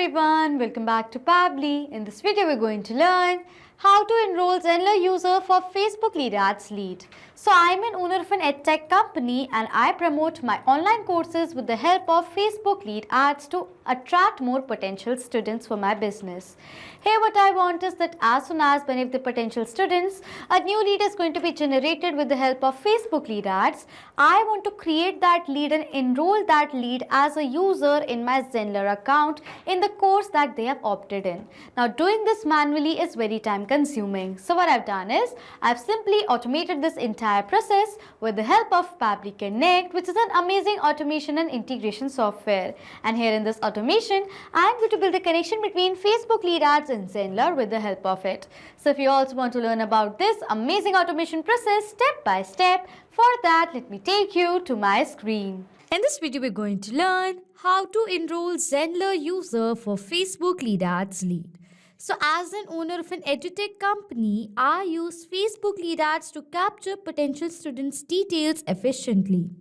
everyone, welcome back to Pabbly. In this video, we're going to learn how to enroll Zenler user for Facebook Lead Ads lead. So I'm an owner of an edtech company and I promote my online courses with the help of Facebook Lead Ads to attract more potential students for my business. Here what I want is that as soon as many of the potential students, a new lead is going to be generated with the help of Facebook Lead Ads. I want to create that lead and enroll that lead as a user in my Zenler account in the course that they have opted in. Now doing this manually is very time consuming. So what I've done is I've simply automated this entire process with the help of Pabbly Connect, which is an amazing automation and integration software. And here in this automation, I'm going to build a connection between Facebook Lead Ads and Zenler with the help of it. So if you also want to learn about this amazing automation process step by step, for that let me take you to my screen. In this video, we're going to learn how to enroll Zenler user for Facebook Lead Ads lead. So as an owner of an edutech company, I use Facebook Lead Ads to capture potential students' details efficiently.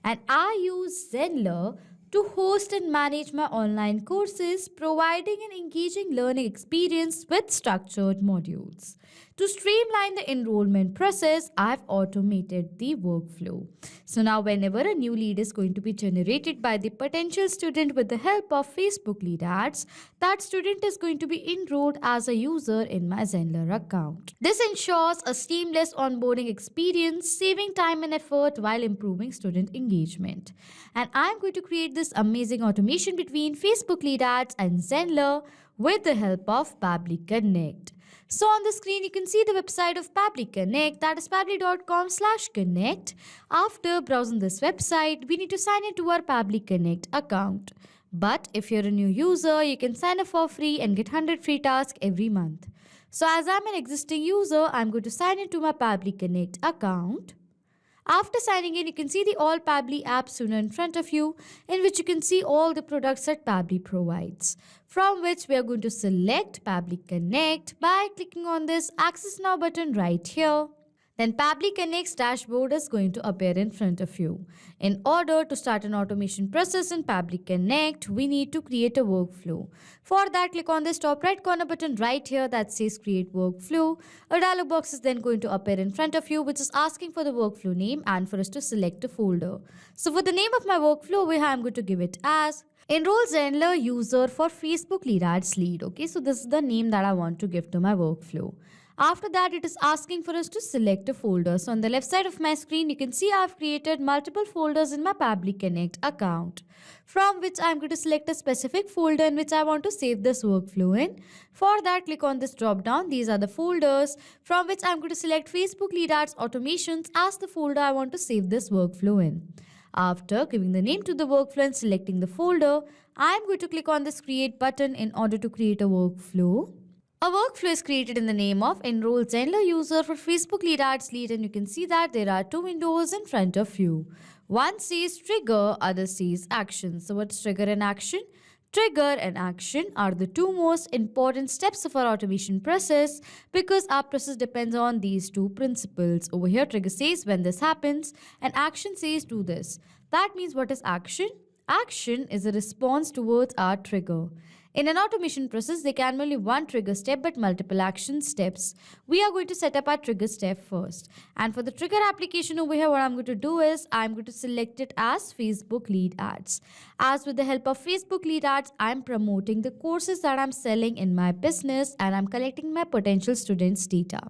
And I use Zenler to host and manage my online courses, providing an engaging learning experience with structured modules. To streamline the enrollment process, I've automated the workflow. So now whenever a new lead is going to be generated by the potential student with the help of Facebook Lead Ads, that student is going to be enrolled as a user in my Zenler account. This ensures a seamless onboarding experience, saving time and effort while improving student engagement. And I'm going to create this amazing automation between Facebook Lead Ads and Zenler with the help of Pabbly Connect. So on the screen, you can see the website of Pabbly Connect, that is pabbly.com/connect. After browsing this website, we need to sign into our Pabbly Connect account. But if you're a new user, you can sign up for free and get 100 free tasks every month. So as I'm an existing user, I'm going to sign into my Pabbly Connect account. After signing in, you can see the All Pabbly apps sooner in front of you, in which you can see all the products that Pabbly provides, from which we are going to select Pabbly Connect by clicking on this Access Now button right here. Then Pabbly Connect's dashboard is going to appear in front of you. In order to start an automation process in Pabbly Connect, we need to create a workflow. For that, click on this top right corner button right here that says Create Workflow. A dialog box is then going to appear in front of you, which is asking for the workflow name and for us to select a folder. So for the name of my workflow, I'm going to give it as Enroll Zenler user for Facebook Lead Ads lead. Okay, so this is the name that I want to give to my workflow. After that, it is asking for us to select a folder. So on the left side of my screen, you can see I've created multiple folders in my Pabbly Connect account, from which I'm going to select a specific folder in which I want to save this workflow in. For that, click on this drop down. These are the folders from which I'm going to select Facebook Lead Ads Automations as the folder I want to save this workflow in. After giving the name to the workflow and selecting the folder, I'm going to click on this Create button in order to create a workflow. A workflow is created in the name of Enroll Zenler user for Facebook Lead Ads lead, and you can see that there are two windows in front of you. One says Trigger, other says Action. So what's Trigger and Action? Trigger and Action are the two most important steps of our automation process because our process depends on these two principles. Over here, Trigger says when this happens and Action says do this. That means what is Action? Action is a response towards our trigger. In an automation process, there can be only one trigger step but multiple action steps. We are going to set up our trigger step first. And for the trigger application over here, what I'm going to do is I'm going to select it as Facebook Lead Ads. As with the help of Facebook Lead Ads, I'm promoting the courses that I'm selling in my business and I'm collecting my potential students' data.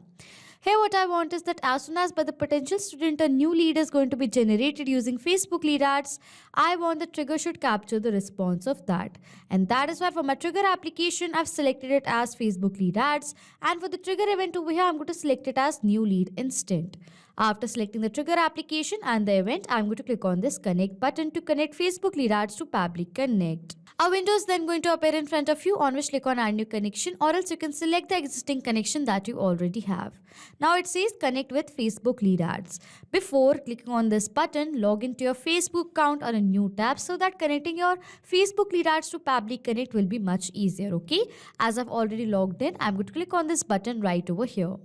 Here what I want is that as soon as by the potential student a new lead is going to be generated using Facebook Lead Ads, I want the trigger should capture the response of that. And that is why for my trigger application, I've selected it as Facebook Lead Ads. And for the trigger event over here, I'm going to select it as New Lead Instant. After selecting the trigger application and the event, I'm going to click on this Connect button to connect Facebook Lead Ads to Pabbly Connect. A window is then going to appear in front of you, on which click on Add New Connection, or else you can select the existing connection that you already have. Now it says Connect with Facebook Lead Ads. Before clicking on this button, log into your Facebook account or a new tab so that connecting your Facebook Lead Ads to Pabbly Connect will be much easier. Okay, as I've already logged in, I'm going to click on this button right over here.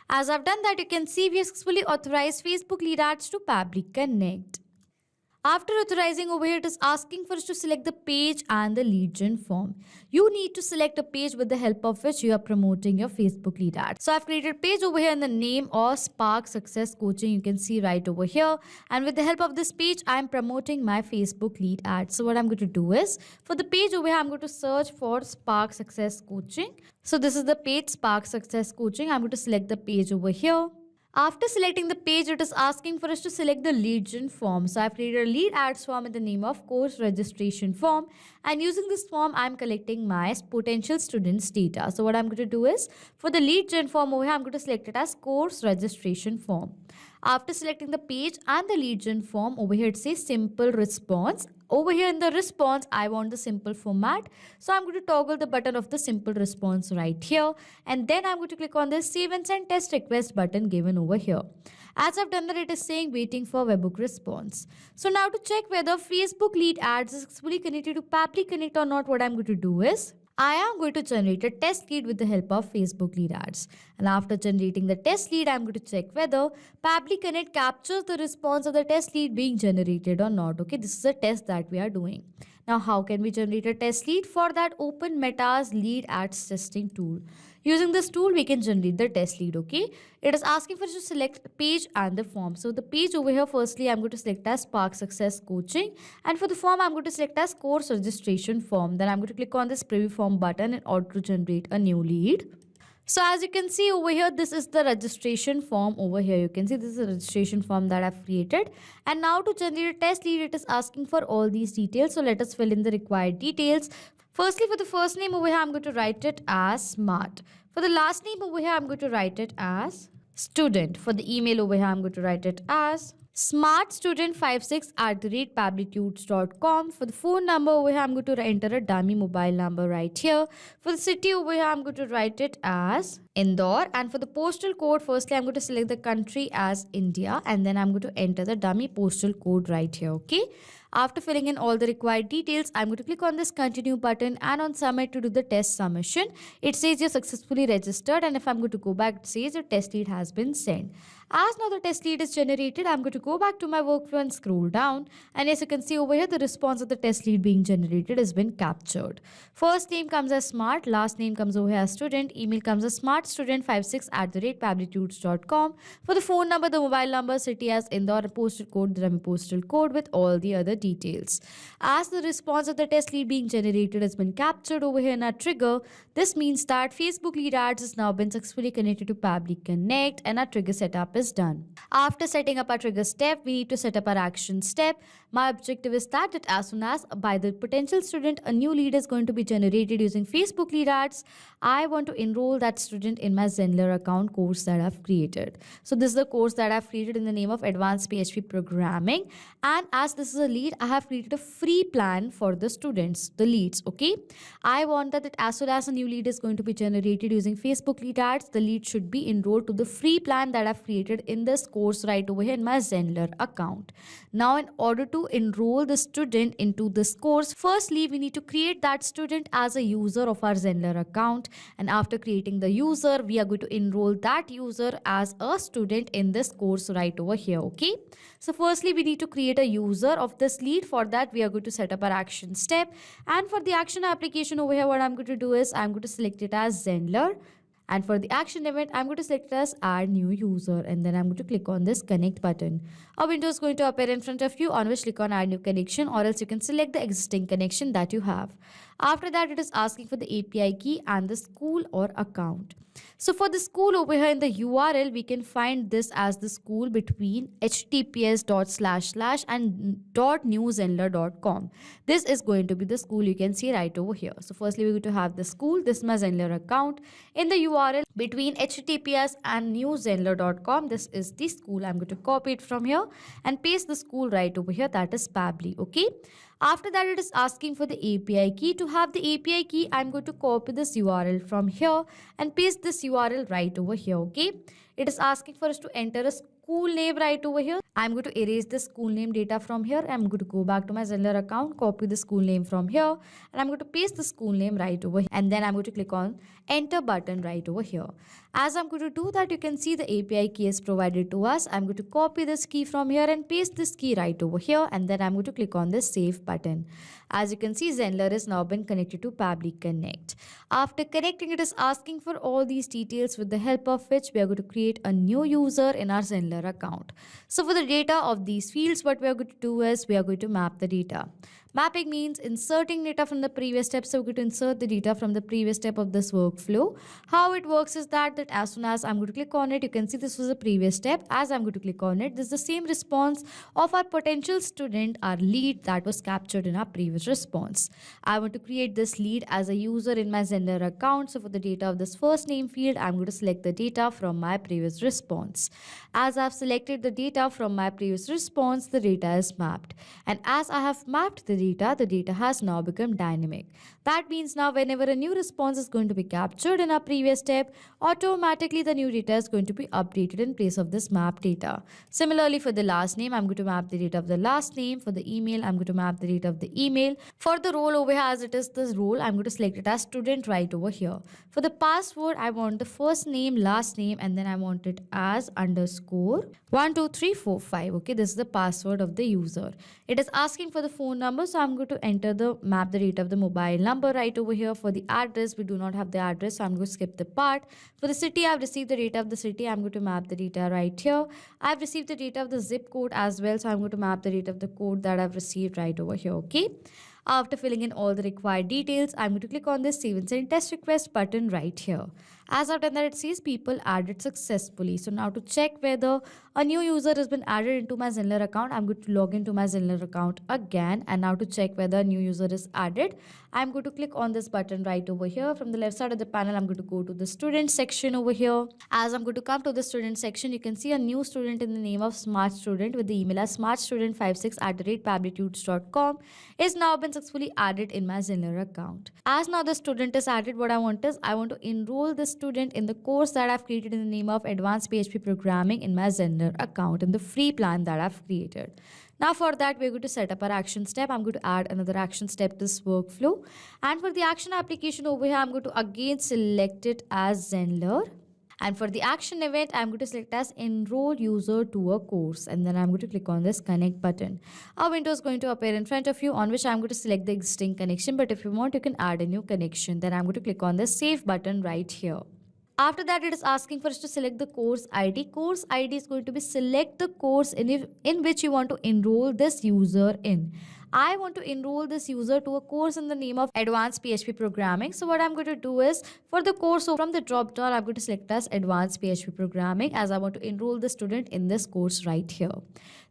As I've done that, you can see we have successfully authorized Facebook Lead Ads to Pabbly Connect. After authorizing over here, it is asking for us to select the page and the lead gen form. You need to select a page with the help of which you are promoting your Facebook lead ad. So I've created a page over here in the name of Spark Success Coaching. You can see right over here. And with the help of this page, I'm promoting my Facebook lead ad. So what I'm going to do is, for the page over here, I'm going to search for Spark Success Coaching. So this is the page Spark Success Coaching. I'm going to select the page over here. After selecting the page, it is asking for us to select the lead gen form. So I've created a lead ads form in the name of course registration form. And using this form, I'm collecting my potential students' data. So what I'm going to do is, for the lead gen form over here, I'm going to select it as course registration form. After selecting the page and the lead gen form, over here it says simple response. Over here in the response, I want the simple format. So I'm going to toggle the button of the simple response right here. And then I'm going to click on this save and send test request button given over here. As I've done that, it is saying waiting for webhook response. So now to check whether Facebook lead ads is successfully connected to Pabbly Connect or not, what I'm going to do is, I am going to generate a test lead with the help of Facebook lead ads. And after generating the test lead, I'm going to check whether Pabbly Connect captures the response of the test lead being generated or not. Okay, this is a test that we are doing. Now, how can we generate a test lead? For that, open Meta's lead ads testing tool. Using this tool, we can generate the test lead, okay? It is asking for us to select page and the form. So the page over here, firstly, I'm going to select as Spark Success Coaching. And for the form, I'm going to select as course registration form. Then I'm going to click on this preview form button in order to generate a new lead. So as you can see over here, this is the registration form over here. You can see this is a registration form that I've created. And now to generate a test lead, it is asking for all these details. So let us fill in the required details. Firstly, for the first name over here, I'm going to write it as Smart. For the last name over here, I'm going to write it as Student. For the email over here, I'm going to write it as smartstudent56@pabblytudes.com. For the phone number over here, I'm going to enter a dummy mobile number right here. For the city over here, I'm going to write it as Indore. And for the postal code, firstly, I'm going to select the country as India. And then I'm going to enter the dummy postal code right here, okay? After filling in all the required details, I'm going to click on this continue button and on submit to do the test submission. It says you're successfully registered, and if I'm going to go back, it says your test lead has been sent. As now the test lead is generated, I'm going to go back to my workflow and scroll down. And as you can see over here, the response of the test lead being generated has been captured. First name comes as Smart, last name comes over here as Student, email comes as smartstudent56@pabblytudes.com. For the phone number, the mobile number, city as Indore, postal code, the dummy postal code with all the other details. As the response of the test lead being generated has been captured over here in our trigger, this means that Facebook lead ads has now been successfully connected to Pabbly Connect and our trigger setup is done. After setting up our trigger step, we need to set up our action step. My objective is that as soon as by the potential student a new lead is going to be generated using Facebook lead ads, I want to enroll that student in my Zenler account course that I've created. So this is the course that I've created in the name of Advanced PHP Programming. And as this is a lead, I have created a free plan for the students, the leads, okay? I want that as soon as a new lead is going to be generated using Facebook lead ads, the lead should be enrolled to the free plan that I've created in this course right over here in my Zenler account. Now, in order to enroll the student into this course, firstly, we need to create that student as a user of our Zenler account. And after creating the user, we are going to enroll that user as a student in this course right over here, okay? So firstly, we need to create a user of this lead. For that, we are going to set up our action step. And for the action application over here, what I'm going to do is I'm going to select it as Zenler. And for the action event, I'm going to select it as add new user. And then I'm going to click on this connect button. A window is going to appear in front of you, on which click on add new connection, or else you can select the existing connection that you have. After that, it is asking for the API key and the school or account. So for the school over here in the URL, we can find this as the school between https:// and .newzenler.com. This is going to be the school you can see right over here. So firstly, we're going to have the school. This is my Zenler account. In the URL between https and newzenler.com, this is the school. I'm going to copy it from here and paste the school right over here. That is Pabbly, okay? After that, it is asking for the API key. To have the API key, I'm going to copy this URL from here and paste this URL right over here, okay? It is asking for us to enter a school name right over here. I'm going to erase the school name data from here. I'm going to go back to my Zenler account, copy the school name from here, and I'm going to paste the school name right over here. And then I'm going to click on enter button right over here. As I'm going to do that, you can see the API key is provided to us. I'm going to copy this key from here and paste this key right over here, and then I'm going to click on this save button. As you can see, Zenler has now been connected to Pabbly Connect. After connecting, it is asking for all these details, with the help of which we are going to create a new user in our Zenler account. So for the data of these fields, what we are going to do is we are going to map the data. Mapping means inserting data from the previous step. So we're going to insert the data from the previous step of this workflow. How it works is that as soon as I'm going to click on it, you can see this was the previous step. As I'm going to click on it, this is the same response of our potential student, our lead, that was captured in our previous response. I want to create this lead as a user in my Zenler account. So for the data of this first name field, I'm going to select the data from my previous response. As I've selected the data from my previous response, the data is mapped. And as I have mapped the data has now become dynamic. That means now whenever a new response is going to be captured in our previous step, automatically the new data is going to be updated in place of this map data. Similarly, for the last name, I'm going to map the data of the last name. For the email, I'm going to map the data of the email. For the role over here, as it is this role, I'm going to select it as student right over here. For the password, I want the first name, last name, and then I want it as underscore 12345. Okay, this is the password of the user. It is asking for the phone number, so I'm going to enter the map the data of the mobile number right over here. For the address, we do not have the address, so I'm going to skip the part. For the city, I've received the data of the city. I'm going to map the data right here. I've received the data of the zip code as well, so I'm going to map the data of the code that I've received right over here. Okay. After filling in all the required details, I'm going to click on this Save and Send Test Request button right here. As I've done that, it says people added successfully. So now to check whether a new user has been added into my Zenler account, I'm going to log into my Zenler account again. And now to check whether a new user is added, I'm going to click on this button right over here. From the left side of the panel, I'm going to go to the student section over here. As I'm going to come to the student section, you can see a new student in the name of Smart Student with the email as smartstudent56@pabblytudes.com is now been successfully added in my Zenler account. As now the student is added, what I want is I want to enroll this student in the course that I've created in the name of Advanced PHP Programming in my Zenler account in the free plan that I've created. Now for that, we're going to set up our action step. I'm going to add another action step to this workflow. And for the action application over here, I'm going to again select it as Zenler. And for the action event, I'm going to select as enroll user to a course. And then I'm going to click on this connect button. A window is going to appear in front of you on which I'm going to select the existing connection. But if you want, you can add a new connection. Then I'm going to click on the save button right here. After that, it is asking for us to select the course ID. Course ID is going to be select the course in which you want to enroll this user in. I want to enroll this user to a course in the name of Advanced PHP Programming. So what I'm going to do is for the course, so from the drop down, I'm going to select as Advanced PHP Programming as I want to enroll the student in this course right here.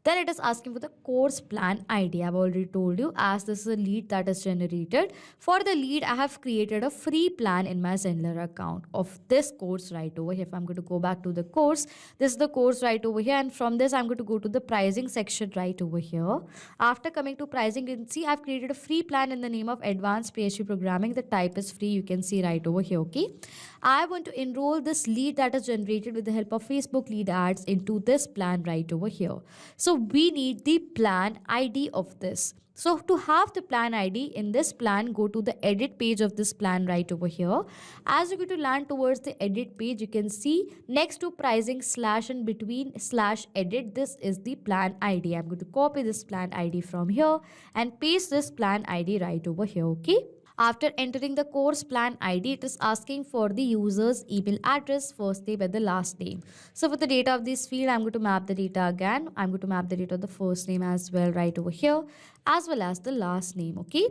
Then it is asking for the course plan ID. I've already told you as this is a lead that is generated. For the lead, I have created a free plan in my Zenler account of this course right over here. If I'm going to go back to the course, this is the course right over here. And from this, I'm going to go to the pricing section right over here. After coming to pricing, you can see I've created a free plan in the name of Advanced PHP Programming. The type is free. You can see right over here. Okay. I want to enroll this lead that is generated with the help of Facebook lead ads into this plan right over here. So we need the plan ID of this. So to have the plan ID in this plan, go to the edit page of this plan right over here. As you go to land towards the edit page, you can see next to pricing slash and between slash edit, this is the plan ID. I'm going to copy this plan ID from here and paste this plan ID right over here. Okay. After entering the course plan ID, it is asking for the user's email address, first name and the last name. So for the data of this field, I'm going to map the data again. I'm going to map the data of the first name as well right over here, as well as the last name. Okay.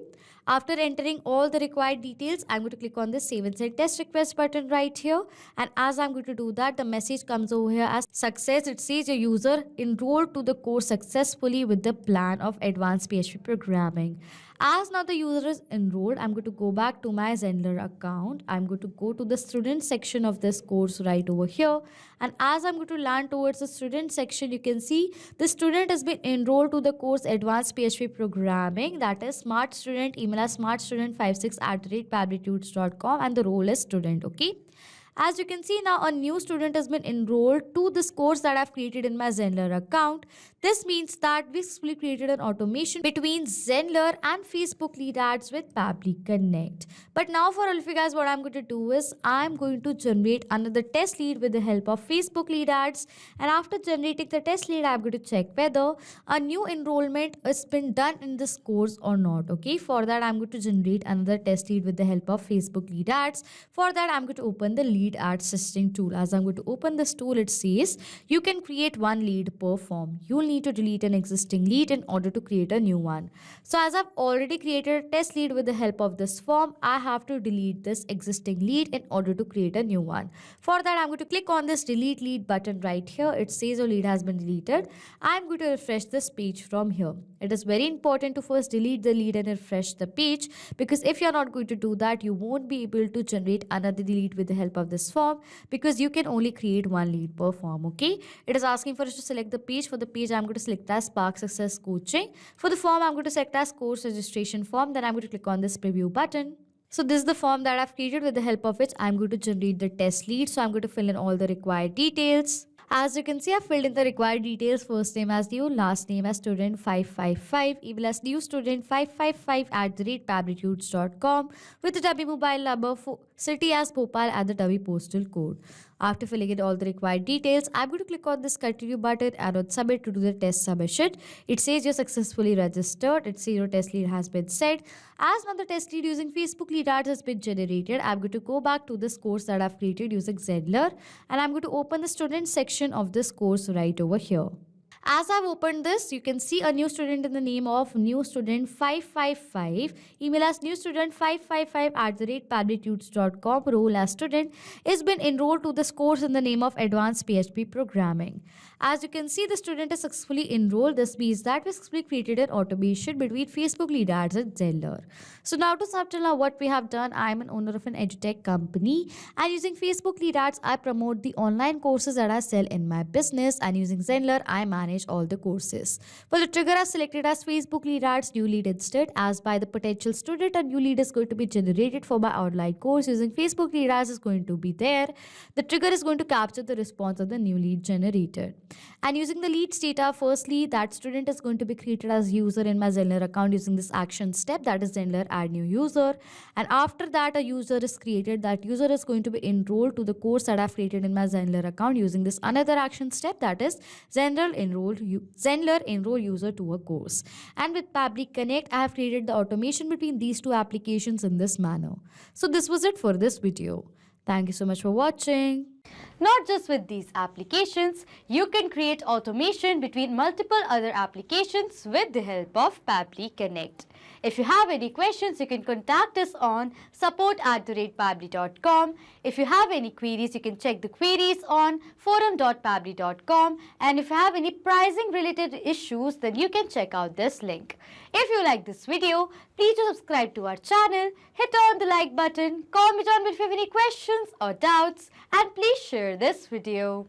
After entering all the required details, I'm going to click on the Save and Send Test Request button right here. And as I'm going to do that, the message comes over here as success. It says your user enrolled to the course successfully with the plan of Advanced PHP Programming. As now the user is enrolled, I'm going to go back to my Zenler account. I'm going to go to the student section of this course right over here. And as I'm going to land towards the student section, you can see the student has been enrolled to the course Advanced PHP Programming. That is Smart Student, email as smartstudent56@pabblytudes.com, and the role is student. Okay. As you can see now, a new student has been enrolled to this course that I've created in my Zenler account. This means that we successfully created an automation between Zenler and Facebook lead ads with Pabbly Connect. But now for all of you guys, what I'm going to do is I'm going to generate another test lead with the help of Facebook lead ads. And after generating the test lead, I'm going to check whether a new enrollment has been done in this course or not. Okay, for that I'm going to generate another test lead with the help of Facebook lead ads. For that I'm going to open the lead ads testing tool. As I'm going to open this tool, it says you can create one lead per form. You'll need to delete an existing lead in order to create a new one. So as I've already created a test lead with the help of this form, I have to delete this existing lead in order to create a new one. For that I'm going to click on this delete lead button right here. It says your lead has been deleted. I'm going to refresh this page from here. It is very important to first delete the lead and refresh the page, because if you're not going to do that, you won't be able to generate another delete with the help of this form, because you can only create one lead per form. Okay, it is asking for us to select the page. For the page I'm going to select as Spark Success Coaching. For the form I'm going to select as course registration form. Then I'm going to click on this preview button. So this is the form that I've created with the help of which I'm going to generate the test lead. So I'm going to fill in all the required details. As you can see, I've filled in the required details. First name as new, last name as student 555, email as new student 555 @pabblytudes.com with the dummy mobile number, city as Bhopal and the dummy postal code. After filling in all the required details, I'm going to click on this continue button and on submit to do the test submission. It says you're successfully registered. It says your test lead has been set. As now the test lead using Facebook lead ads has been generated, I'm going to go back to this course that I've created using Zenler, and I'm going to open the student section of this course right over here. As I've opened this, you can see a new student in the name of new student 555, email as new student 555 @pabblytudes.com, role as student, is been enrolled to this course in the name of advanced PHP programming. As you can see, the student is successfully enrolled. This means that we successfully created an automation between Facebook lead ads and Zenler. So now to sum till now what we have done, I am an owner of an edutech company, and using Facebook lead ads, I promote the online courses that I sell in my business, and using Zenler, I manage all the courses. Well, the trigger is selected as Facebook lead ads, new lead instead, as by the potential student, a new lead is going to be generated for my online course using Facebook lead ads is going to be there. The trigger is going to capture the response of the new lead generated. And using the leads data, firstly, that student is going to be created as user in my Zenler account using this action step, that is Zenler add new user. And after that, a user is created. That user is going to be enrolled to the course that I've created in my Zenler account using this another action step, that is Zenler enroll user to a course. And with Pabbly Connect, I have created the automation between these two applications in this manner. So this was it for this video. Thank you so much for watching. Not just with these applications, you can create automation between multiple other applications with the help of Pabbly Connect. If you have any questions, you can contact us on support@pabbly.com. If you have any queries, you can check the queries on forum.pabbly.com. And if you have any pricing related issues, then you can check out this link. If you like this video, please do subscribe to our channel, hit on the like button, comment on if you have any questions or doubts, and please share this video.